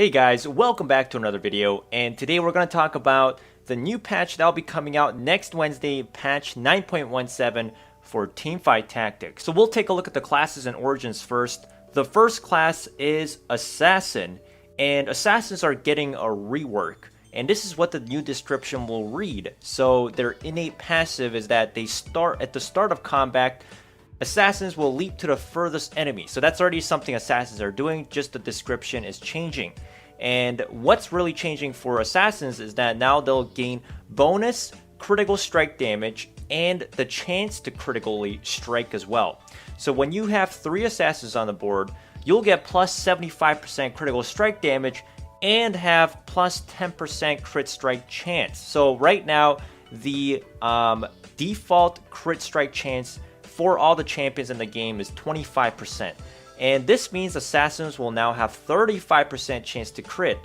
Hey guys, welcome back to another video, and today we're going to talk about the new patch that will be coming out next Wednesday, patch 9.17 for Teamfight Tactics. So we'll take a look at the classes and origins first. The first class is Assassin, and Assassins are getting a rework. And this is what the new description will read. So their innate passive is that they start at the start of combat. Assassins will leap to the furthest enemy. So that's already something Assassins are doing, just the description is changing. And what's really changing for Assassins is that now they'll gain bonus critical strike damage and the chance to critically strike as well. So when you have 3 Assassins on the board, you'll get plus 75% critical strike damage and have plus 10% crit strike chance. So right now, the default crit strike chance for all the champions in the game is 25%. And this means Assassins will now have 35% chance to crit.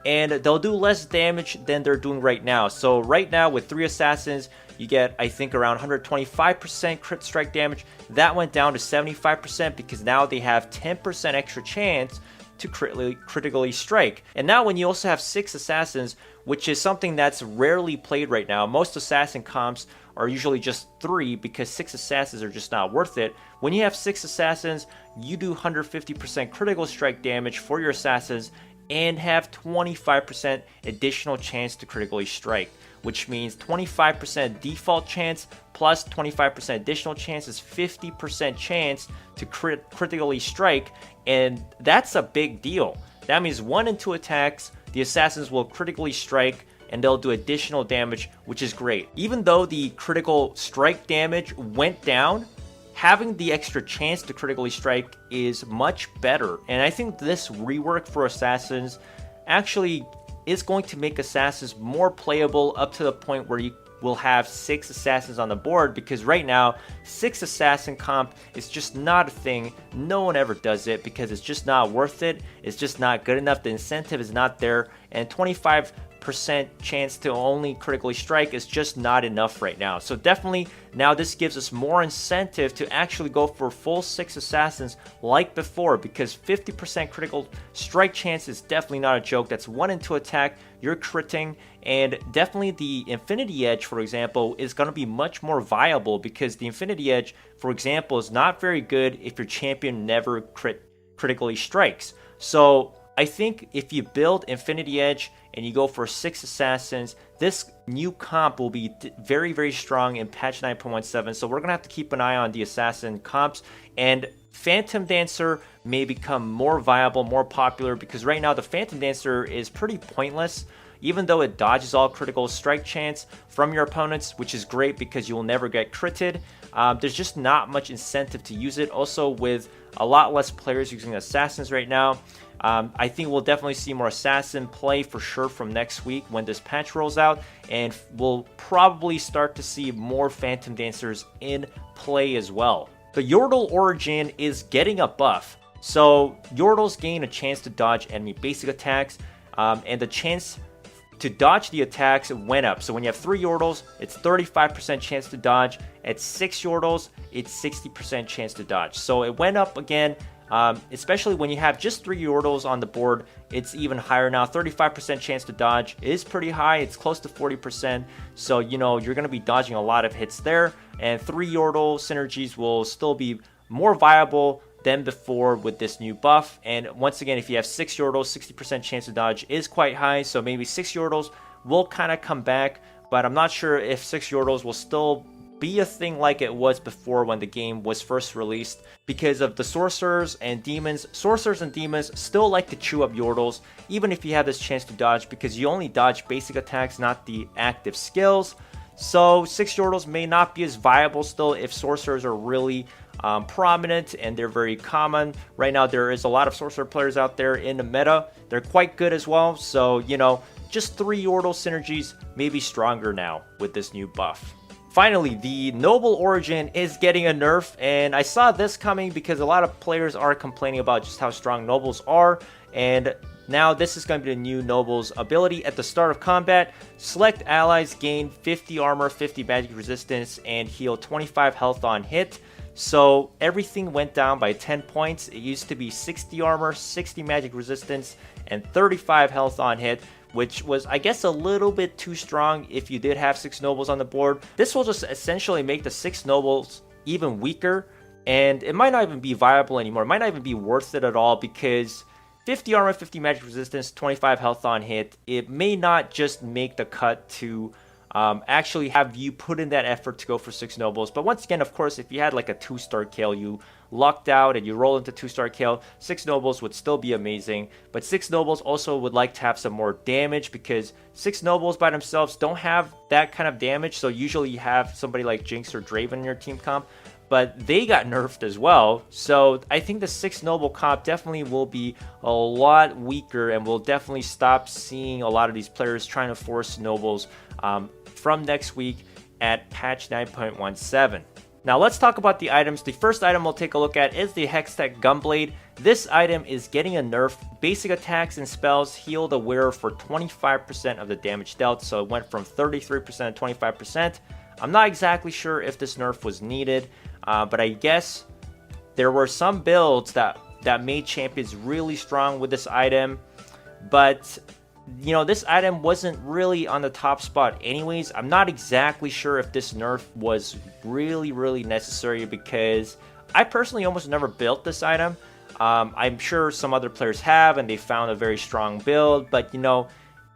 And they'll do less damage than they're doing right now. So right now with 3 Assassins, you get, I think, around 125% crit strike damage. That went down to 75% because now they have 10% extra chance to critically strike. And now when you also have 6 Assassins, which is something that's rarely played right now, most Assassin comps are usually just 3 because 6 Assassins are just not worth it. When you have 6 Assassins, you do 150% critical strike damage for your Assassins and have 25% additional chance to critically strike, which means 25% default chance plus 25% additional chance is 50% chance to critically strike, and that's a big deal. That means 1 and 2 attacks, the Assassins will critically strike and they'll do additional damage, which is great. Even though the critical strike damage went down, having the extra chance to critically strike is much better. And I think this rework for Assassins actually is going to make Assassins more playable up to the point where you will have 6 Assassins on the board, because right now 6 Assassin comp is just not a thing. No one ever does it because it's just not worth it. It's just not good enough. The incentive is not there, and 25% chance to only critically strike is just not enough right now. So definitely now this gives us more incentive to actually go for full 6 Assassins like before, because 50% critical strike chance is definitely not a joke. That's 1 and 2 attack, you're critting, and definitely the Infinity Edge, for example, is going to be much more viable, because the Infinity Edge, for example, is not very good if your champion never critically strikes. So I think if you build Infinity Edge and you go for 6 Assassins, this new comp will be very, very strong in patch 9.17. So we're going to have to keep an eye on the Assassin comps. And Phantom Dancer may become more viable, more popular, because right now the Phantom Dancer is pretty pointless. Even though it dodges all critical strike chance from your opponents, which is great because you will never get critted, there's just not much incentive to use it. Also, with a lot less players using Assassins right now, I think we'll definitely see more Assassin play for sure from next week when this patch rolls out, and we'll probably start to see more Phantom Dancers in play as well. The Yordle origin is getting a buff. So Yordles gain a chance to dodge enemy basic attacks, and the chance to dodge the attacks went up. So when you have 3 Yordles, it's 35% chance to dodge. At 6 Yordles, it's 60% chance to dodge. So it went up again, especially when you have just 3 Yordles on the board. It's even higher now. 35% chance to dodge is pretty high. It's close to 40%. So, you know, you're going to be dodging a lot of hits there. And 3 Yordle synergies will still be more viable than before with this new buff. And once again, if you have 6 Yordles, 60% chance to dodge is quite high. So maybe 6 Yordles will kind of come back, but I'm not sure if 6 Yordles will still be a thing like it was before when the game was first released, because of the sorcerers and demons. Sorcerers and demons still like to chew up Yordles, even if you have this chance to dodge, because you only dodge basic attacks, not the active skills. So 6 Yordles may not be as viable still if sorcerers are really prominent and they're very common. Right now there is a lot of sorcerer players out there in the meta. They're quite good as well. So, you know, just 3 Yordle synergies may be stronger now with this new buff. Finally, the Noble origin is getting a nerf, and I saw this coming because a lot of players are complaining about just how strong Nobles are, and now this is going to be the new Noble's ability. At the start of combat, select allies gain 50 armor, 50 magic resistance, and heal 25 health on hit. So everything went down by 10 points. It used to be 60 armor, 60 magic resistance, and 35 health on hit, which was, I guess, a little bit too strong if you did have 6 nobles on the board. This will just essentially make the 6 nobles even weaker, and it might not even be viable anymore. It might not even be worth it at all, because 50 armor, 50 magic resistance, 25 health on hit, it may not just make the cut to actually have you put in that effort to go for 6 nobles. But once again, of course, if you had like a 2-star kill, you lucked out and you roll into 2-star kill, 6 nobles would still be amazing. But 6 nobles also would like to have some more damage, because 6 nobles by themselves don't have that kind of damage. So usually you have somebody like Jinx or Draven in your team comp, but they got nerfed as well. So I think the 6 noble comp definitely will be a lot weaker, and we'll definitely stop seeing a lot of these players trying to force nobles from next week at patch 9.17. Now let's talk about the items. The first item we'll take a look at is the Hextech Gunblade. This item is getting a nerf. Basic attacks and spells heal the wearer for 25% of the damage dealt, so it went from 33% to 25%. I'm not exactly sure if this nerf was needed, but I guess there were some builds that made champions really strong with this item, but you know, this item wasn't really on the top spot anyways. I'm not exactly sure if this nerf was really necessary, because I personally almost never built this item. I'm sure some other players have, and they found a very strong build, but you know,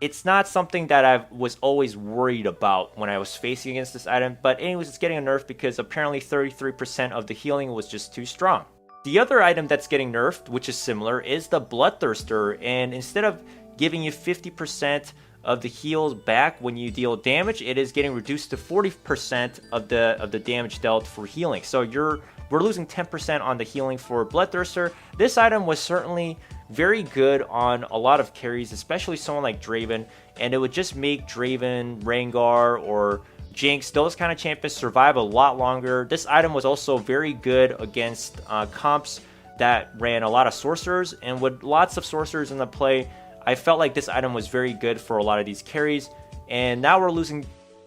it's not something that I was always worried about when I was facing against this item. But anyways, it's getting a nerf because apparently 33% of the healing was just too strong. The other item that's getting nerfed, which is similar, is the Bloodthirster, and instead of giving you 50% of the heals back when you deal damage, it is getting reduced to 40% of the damage dealt for healing. So we're losing 10% on the healing for Bloodthirster. This item was certainly very good on a lot of carries, especially someone like Draven, and it would just make Draven, Rengar, or Jinx, those kind of champions survive a lot longer. This item was also very good against comps that ran a lot of sorcerers, and with lots of sorcerers in the play, I felt like this item was very good for a lot of these carries. And now we're losing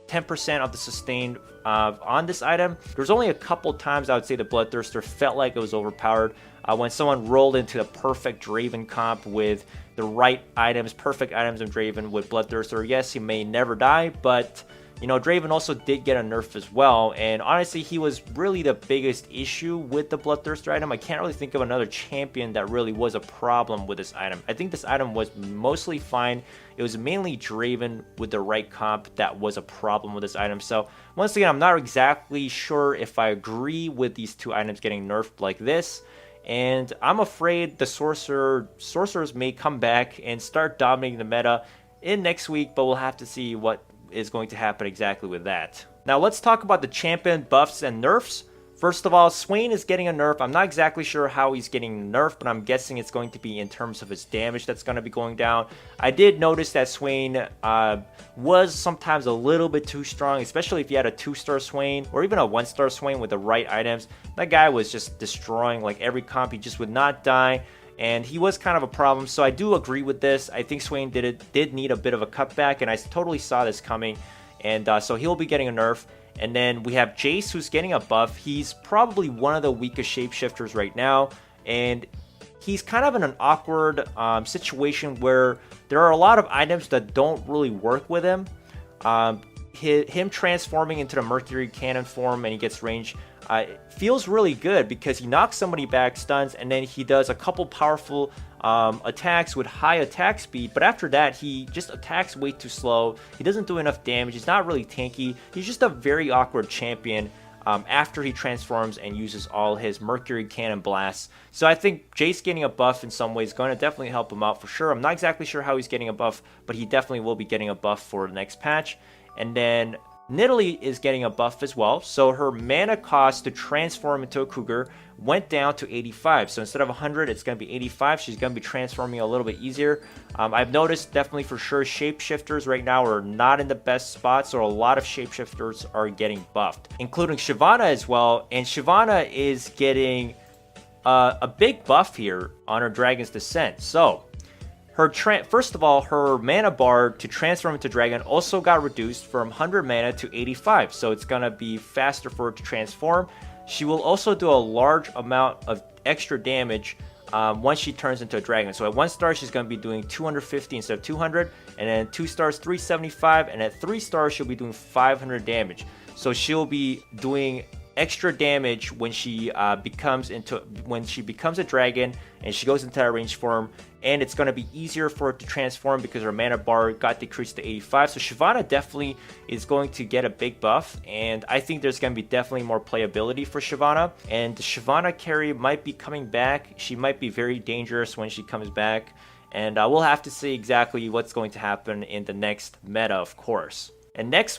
10% of the sustained on this item. There's only a couple times I would say the Bloodthirster felt like it was overpowered. When someone rolled into the perfect Draven comp with the right items, perfect items of Draven with Bloodthirster, yes, he may never die, but you know, Draven also did get a nerf as well, and honestly, he was really the biggest issue with the Bloodthirster item. I can't really think of another champion that really was a problem with this item. I think this item was mostly fine. It was mainly Draven with the right comp that was a problem with this item. So once again, I'm not exactly sure if I agree with these two items getting nerfed like this, and I'm afraid the sorcerers may come back and start dominating the meta in next week, but we'll have to see what is going to happen exactly with that. Now let's talk about the champion buffs and nerfs. First of all, Swain is getting a nerf. I'm not exactly sure how he's getting nerfed, but I'm guessing it's going to be in terms of his damage that's going to be going down. I did notice that Swain was sometimes a little bit too strong, especially if you had a 2-star Swain or even a 1-star Swain with the right items. That guy was just destroying like every comp. He just would not die, and he was kind of a problem. So I do agree with this. I think Swain did need a bit of a cutback, and I totally saw this coming, and so he'll be getting a nerf. And then we have Jace, who's getting a buff. He's probably one of the weakest shapeshifters right now, and he's kind of in an awkward situation where there are a lot of items that don't really work with him. Him transforming into the Mercury Cannon form and he gets range feels really good because he knocks somebody back, stuns, and then he does a couple powerful attacks with high attack speed, but after that he just attacks way too slow. He doesn't do enough damage. He's not really tanky. He's just a very awkward champion after he transforms and uses all his Mercury Cannon blasts. So I think Jace getting a buff in some ways is going to definitely help him out for sure. I'm not exactly sure how he's getting a buff, but he definitely will be getting a buff for the next patch. And then Nidalee is getting a buff as well, so her mana cost to transform into a cougar went down to 85. So instead of 100, it's going to be 85. She's going to be transforming a little bit easier. I've noticed definitely for sure shapeshifters right now are not in the best spot, so a lot of shapeshifters are getting buffed, including Shyvana as well. And Shyvana is getting a big buff here on her Dragon's Descent. So first of all, her mana bar to transform into dragon also got reduced from 100 mana to 85, so it's gonna be faster for her to transform. She will also do a large amount of extra damage once she turns into a dragon. So at 1 star, she's going to be doing 250 instead of 200, and then 2 stars, 375, and at 3 stars, she'll be doing 500 damage. So she'll be doing extra damage when she becomes a dragon and she goes into that range form, and it's going to be easier for her to transform because her mana bar got decreased to 85. So Shyvana definitely is going to get a big buff, and I think there's going to be definitely more playability for Shyvana, and the Shyvana carry might be coming back. She might be very dangerous when she comes back, and we'll have to see exactly what's going to happen in the next meta, of course. And next